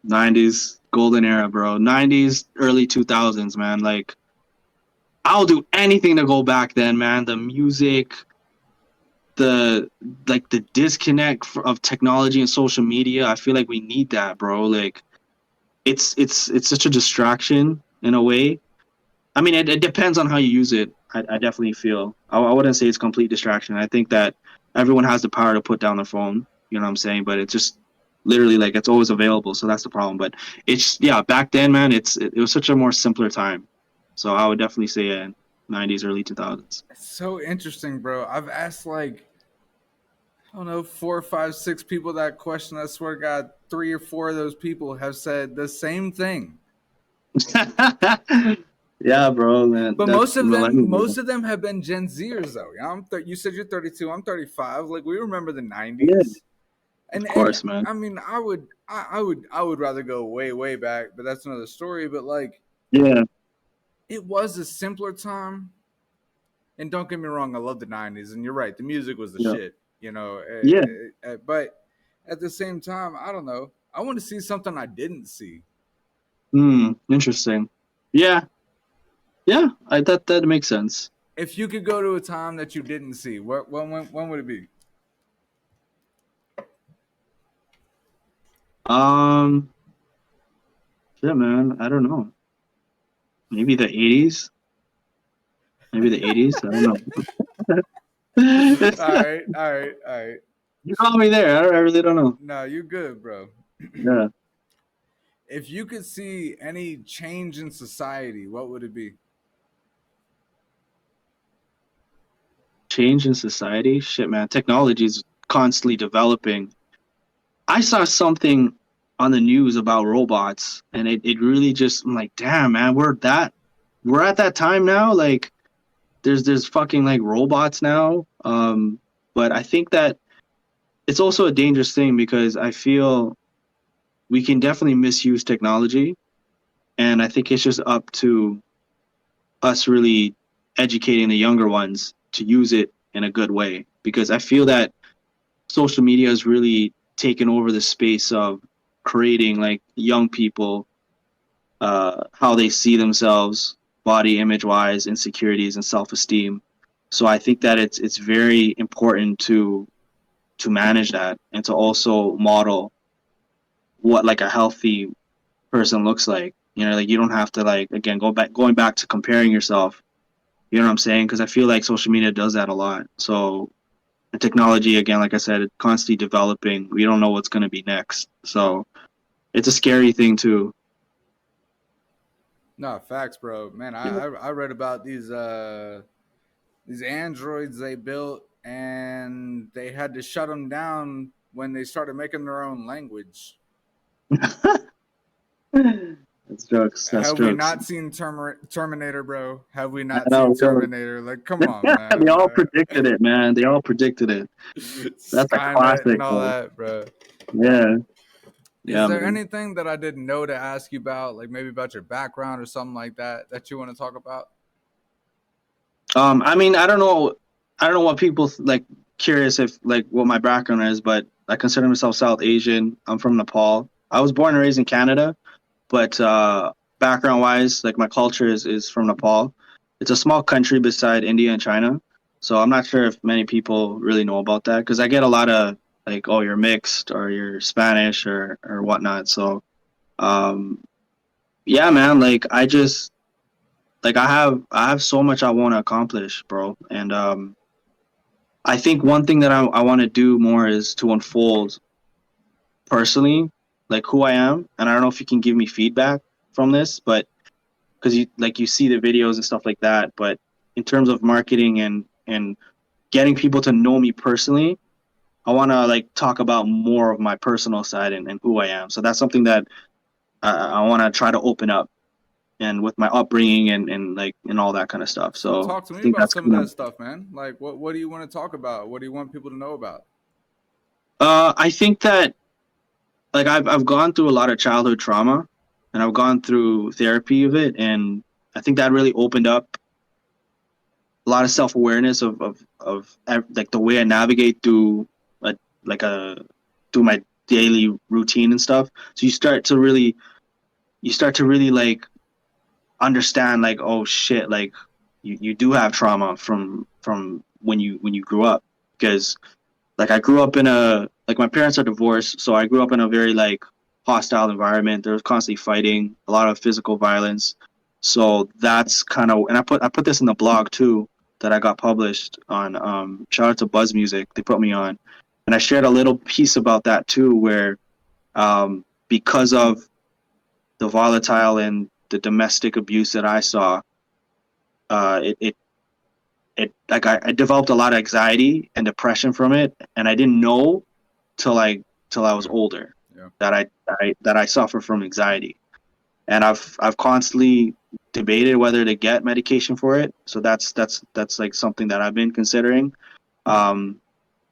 90s golden era, bro. 90s early 2000s, man. Like I'll do anything to go back then, man. The music, the like the disconnect of technology and social media. I feel like we need that, bro. Like it's such a distraction in a way. I mean, it depends on how you use it. I definitely feel. I wouldn't say it's complete distraction. I think that everyone has the power to put down their phone. You know what I'm saying? But it's just literally like it's always available. So that's the problem. But it's yeah, back then, man, it was such a more simpler time. So I would definitely say 90s, early 2000s. It's so interesting, bro. I've asked like I don't know, four or five, six people that question. I swear to God, three or four of those people have said the same thing. Yeah, bro, man, But that's millennial. most of them have been Gen Zers, though. You, know, you said you're 32. I'm 35. Like we remember the Yeah, '90s, of and course, man. I mean, I would rather go way, way back, but that's another story. But like, Yeah, it was a simpler time. And don't get me wrong, I love the '90s, and you're right, the music was the yeah, shit. You know, yeah. but at the same time, I don't know. I want to see something I didn't see. Interesting. Yeah, yeah. I that makes sense. If you could go to a time that you didn't see, when would it be? Um, yeah, man. I don't know. Maybe the 80s. Maybe the 80s. I don't know. All right, all right, all right. You caught me there. I really don't know. No, you good, bro. Yeah. If you could see any change in society, what would it be? Change in society. Shit, man. Technology is constantly developing. I saw something on the news about robots, and it really just I'm like, damn, man, we're at that time now. Like, there's fucking like robots now. But I think that it's also a dangerous thing because I feel we can definitely misuse technology, and I think it's just up to us really educating the younger ones to use it in a good way because I feel that social media has really taken over the space of creating like young people how they see themselves body image wise insecurities and self-esteem, so I think that it's very important to manage that and to also model what like a healthy person looks like. You know, like you don't have to like again going back to comparing yourself. You know what I'm saying? Because I feel like social media does that a lot. So the technology, again, like I said, it's constantly developing. We don't know what's going to be next. So it's a scary thing too. No, facts, bro. Man, Yeah. I read about these androids they built, and they had to shut them down when they started making their own language. That's jokes. That's Have we jokes. not seen Terminator, bro? Have we I not seen know. Terminator? Like, come on, They man. all predicted it, man. They all predicted it. That's a Skynet and classic, all bro. that, bro. Yeah. Is Yeah, there man. anything that I didn't know to ask you about, like maybe about your background or something like that, that you want to talk about? I mean, I don't know what people like curious if like what my background is, but I consider myself South Asian. I'm from Nepal. I was born and raised in Canada, but background wise, like my culture is from Nepal. It's a small country beside India and China. So I'm not sure if many people really know about that because I get a lot of like, oh, you're mixed or you're Spanish or whatnot. So um, yeah, man, like I just like I have so much I want to accomplish, bro. And I think one thing that I want to do more is to unfold personally, like who I am. And I don't know if you can give me feedback from this, but because you see the videos and stuff like that. But in terms of marketing and getting people to know me personally, I want to like talk about more of my personal side and who I am. So that's something that I want to try to open up and with my upbringing and like and all that kind of stuff. So So talk to I me think about that's some of kind that of stuff, man. Like, what do you want to talk about? What do you want people to know about? I think that like I've gone through a lot of childhood trauma and I've gone through therapy of it, and I think that really opened up a lot of self-awareness of like the way I navigate through a like a through my daily routine and stuff. So you start to really like understand like, oh shit, like you do have trauma from when you grew up, because like I grew up in a like my parents are divorced, so I grew up in a very like hostile environment. There was constantly fighting, a lot of physical violence. So that's kind of, and I put this in the blog too that I got published on. Shout out to Buzz Music, they put me on, and I shared a little piece about that too, where because of the volatile and the domestic abuse that I saw, it like I developed a lot of anxiety and depression from it, and I didn't know till I till I was Yeah, older yeah. that I suffer from anxiety, and I've constantly debated whether to get medication for it. So that's like something that I've been considering. Um,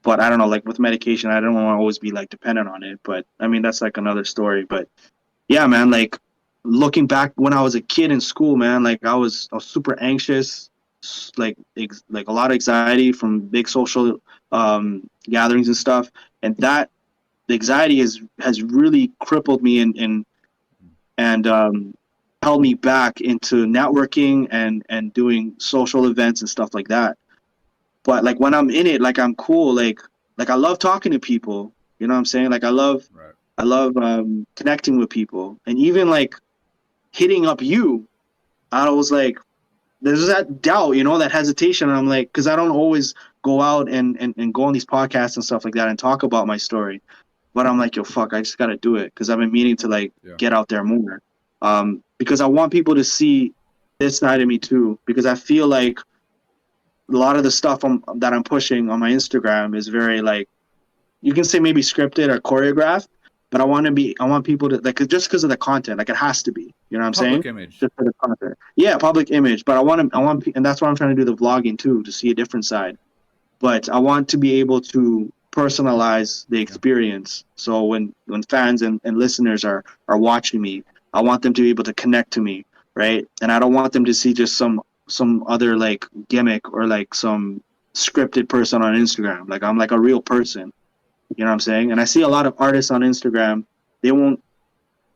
but I don't know, like with medication, I don't want to always be like dependent on it. But I mean, that's like another story. But yeah, man, like looking back when I was a kid in school, man, like I was super anxious, like a lot of anxiety from big social gatherings and stuff, and that the anxiety has really crippled me and held me back into networking and doing social events and stuff like that. But like when I'm in it, like I'm cool, like I love talking to people. You know what I'm saying? Like Right. I love connecting with people, and even like hitting up you, I was like, there's that doubt, you know, that hesitation. And I'm like, because I don't always go out and go on these podcasts and stuff like that and talk about my story. But I'm like, yo, fuck, I just got to do it because I've been meaning to like Yeah. get out there more. Because I want people to see this side of me too. Because I feel like a lot of the stuff that I'm pushing on my Instagram is very like, you can say maybe scripted or choreographed, but I want people to like just because of the content, like it has to be, you know what I'm saying? Public image. Just for the content. Yeah, public image, but and that's why I'm trying to do the vlogging too, to see a different side. But I want to be able to personalize the Yeah. experience. So when fans and listeners are watching me, I want them to be able to connect to me, right? And I don't want them to see just some other like gimmick or like some scripted person on Instagram. Like I'm like a real person, you know what I'm saying? And I see a lot of artists on Instagram, they won't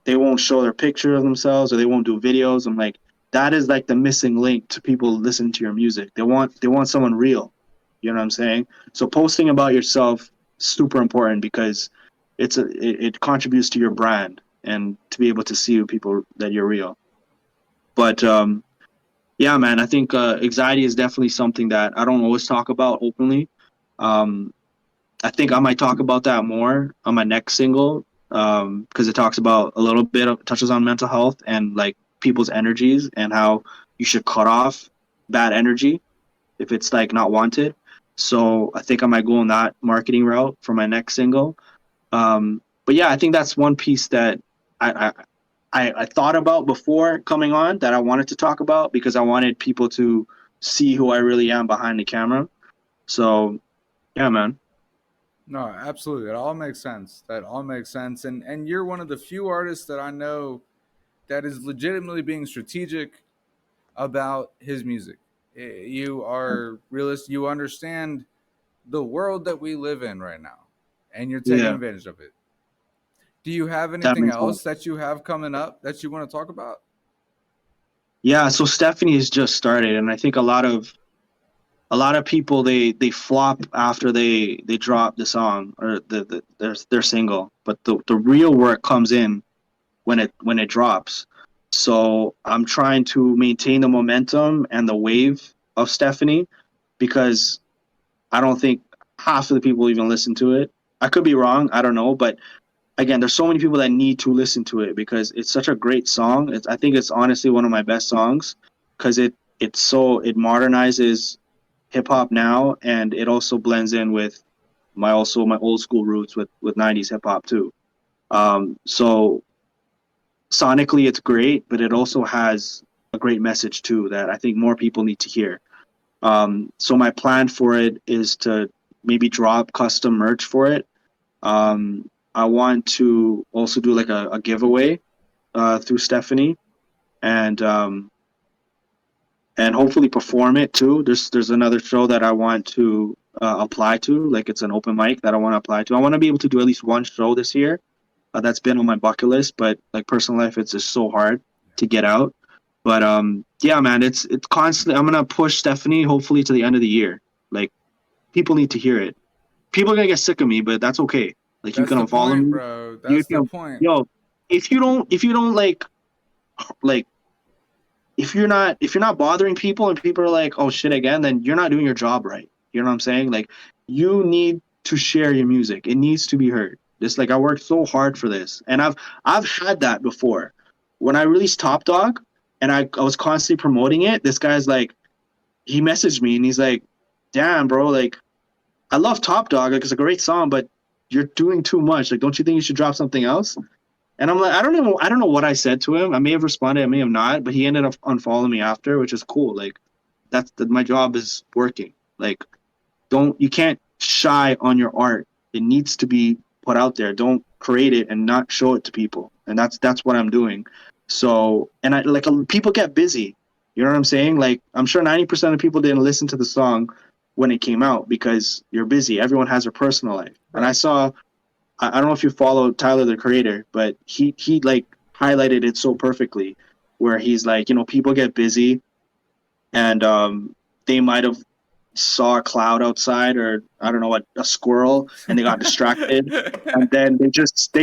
they won't show their picture of themselves or they won't do videos. I'm like, that is like the missing link to people listening to your music. They want someone real. You know what I'm saying? So posting about yourself is super important because it contributes to your brand and to be able to see people that you're real. But yeah, man, I think anxiety is definitely something that I don't always talk about openly. Um, I think I might talk about that more on my next single, because it talks about a little bit of touches on mental health and like people's energies and how you should cut off bad energy if it's like not wanted. So I think I might go on that marketing route for my next single. But yeah, I think that's one piece that I, I thought about before coming on that I wanted to talk about because I wanted people to see who I really am behind the camera. So yeah, man. No, absolutely. That all makes sense. That all makes sense. And you're one of the few artists that I know that is legitimately being strategic about his music. You are realist. You understand the world that we live in right now, and you're taking Yeah, advantage of it. Do you have that anything makes sense. else that you have coming up that you want to talk about? Yeah, so Stephanie has just started, and I think a lot of people they flop after they drop the song or their single, but the real work comes in when it drops. So I'm trying to maintain the momentum and the wave of Stephanie because I don't think half of the people even listen to it. I could be wrong, I don't know, but again, there's so many people that need to listen to it because it's such a great song. I think it's honestly one of my best songs because it modernizes hip hop now, and it also blends in with my old school roots with 90s hip hop too. So sonically it's great, but it also has a great message too that I think more people need to hear. So my plan for it is to maybe drop custom merch for it. I want to also do like a giveaway through Stephanie, and and hopefully perform it too. There's another show that I want to apply to, like it's an open mic that I want to apply to. I want to be able to do at least one show this year. That's been on my bucket list, but like personal life, it's just so hard to get out. But yeah, man, it's constantly. I'm gonna push Stephanie hopefully to the end of the year. Like people need to hear it. People are gonna get sick of me, but that's okay. Like you That's can the unfollow point, me. bro. You That's the can, point. yo, if you don't like if you're not bothering people and people are like, oh shit again, then you're not doing your job right. You know what I'm saying? Like you need to share your music. It needs to be heard. Just like I worked so hard for this. And I've had that before. When I released Top Dog and I was constantly promoting it, this guy's like he messaged me and he's like, damn bro, like I love Top Dog, like it's a great song, but you're doing too much. Like, don't you think you should drop something else? And I'm like, I don't know what I said to him. I may have responded, I may have not, but he ended up unfollowing me after, which is cool. Like, my job is working. Like, don't you can't shy on your art. It needs to be put out there. Don't create it and not show it to people. And that's what I'm doing. So, and I like people get busy. You know what I'm saying? Like, I'm sure 90% of people didn't listen to the song when it came out because you're busy. Everyone has a personal life. And Right. I don't know if you follow Tyler the Creator, but he like highlighted it so perfectly, where he's like, people get busy and they might have saw a cloud outside or I don't know what a squirrel and they got distracted and then they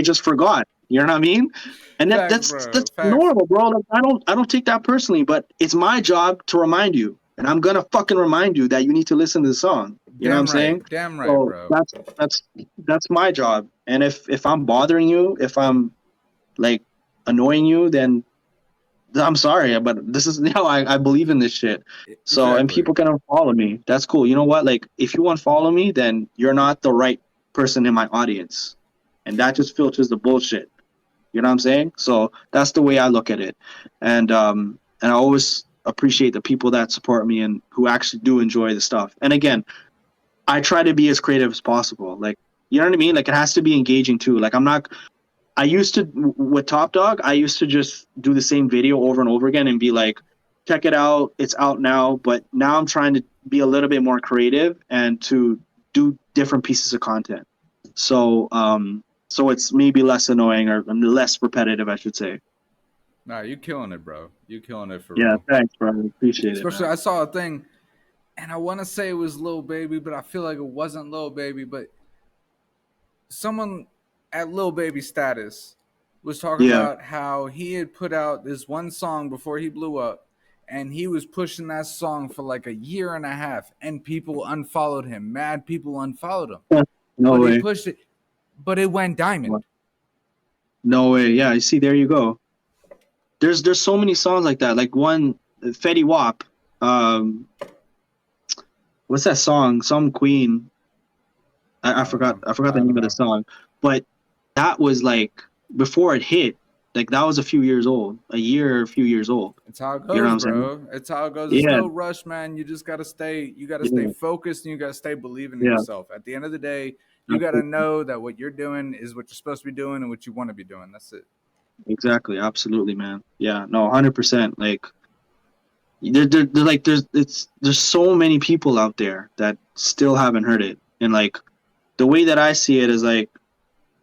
just forgot. You know what I mean? And that Facts, that's bro. that's Facts. normal, bro. Like, I don't take that personally, but it's my job to remind you, and I'm gonna fucking remind you that you need to listen to the song. You know what I'm Damn saying? right. Damn right, So bro. that's my job. And if I'm bothering you, if I'm like annoying you, then I'm sorry, but this is I believe in this shit. So and Exactly. people can unfollow me. That's cool. You know what? Like if you unfollow me, then you're not the right person in my audience, and that just filters the bullshit. You know what I'm saying? So that's the way I look at it, and I always appreciate the people that support me and who actually do enjoy the stuff. And again, I try to be as creative as possible. Like you know what I mean? Like it has to be engaging too. Like I'm not I used to with Top Dog, I used to just do the same video over and over again and be like, check it out, it's out now. But now I'm trying to be a little bit more creative and to do different pieces of content. So so it's maybe less annoying or less repetitive, I should say. Nah, you killing it, bro. You killing it for Yeah, real. thanks, bro. I appreciate it, Especially man. I saw a thing and I want to say it was Lil Baby, but I feel like it wasn't Lil Baby, but someone at Lil Baby status was talking Yeah. about how he had put out this one song before he blew up and he was pushing that song for like a year and a half and people unfollowed him. Mad people unfollowed him. No But he way. pushed it, but it went diamond. No way. Yeah, you see, there you go. There's so many songs like that. Like one Fetty Wap. Um, what's that song? Some Queen. I I don't forgot know. I forgot the I don't name of the know. song, but that was like before it hit. Like that was a few years old, a year, a few years old. It's how it You know what goes, I'm saying? bro. It's how it goes. It's Yeah, no rush, man. You just gotta stay. You gotta stay yeah, focused, and you gotta stay believing in yeah. yourself. At the end of the day, you gotta Absolutely. know that what you're doing is what you're supposed to be doing and what you want to be doing. That's it. Exactly, absolutely, man. Yeah, no, 100%. Like like there's so many people out there that still haven't heard it, and like the way that I see it is like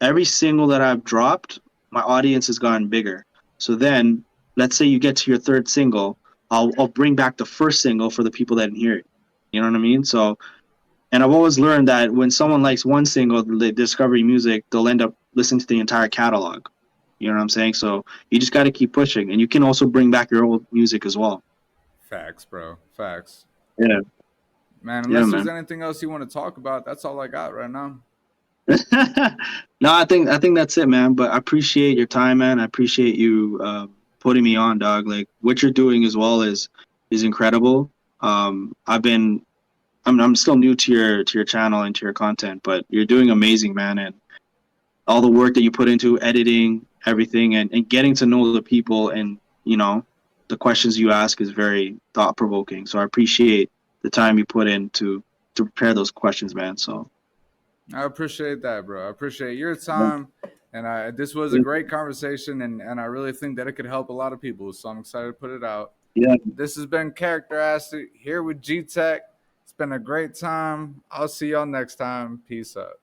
every single that I've dropped, my audience has gotten bigger. So then, let's say you get to your third single, I'll bring back the first single for the people that didn't hear it. You know what I mean? So, and I've always learned that when someone likes one single, the Discovery Music, they'll end up listening to the entire catalog. You know what I'm saying? So you just got to keep pushing, and you can also bring back your old music as well. Facts, bro. Facts. Yeah, Man, yeah, unless there's man. anything else you want to talk about, that's all I got right now. No, I think that's it, man. But I appreciate your time, man. I appreciate you putting me on, dog. Like what you're doing as well is incredible. I've been I'm still new to your channel and to your content, but you're doing amazing, man. And all the work that you put into editing everything and getting to know the people and the questions you ask is very thought provoking. So I appreciate the time you put in to prepare those questions, man. So I appreciate that, bro. I appreciate your time. And this was a great conversation, and I really think that it could help a lot of people. So I'm excited to put it out. yeah. This has been Character Asked It here with G Tech. It's been a great time. I'll see y'all next time. Peace out.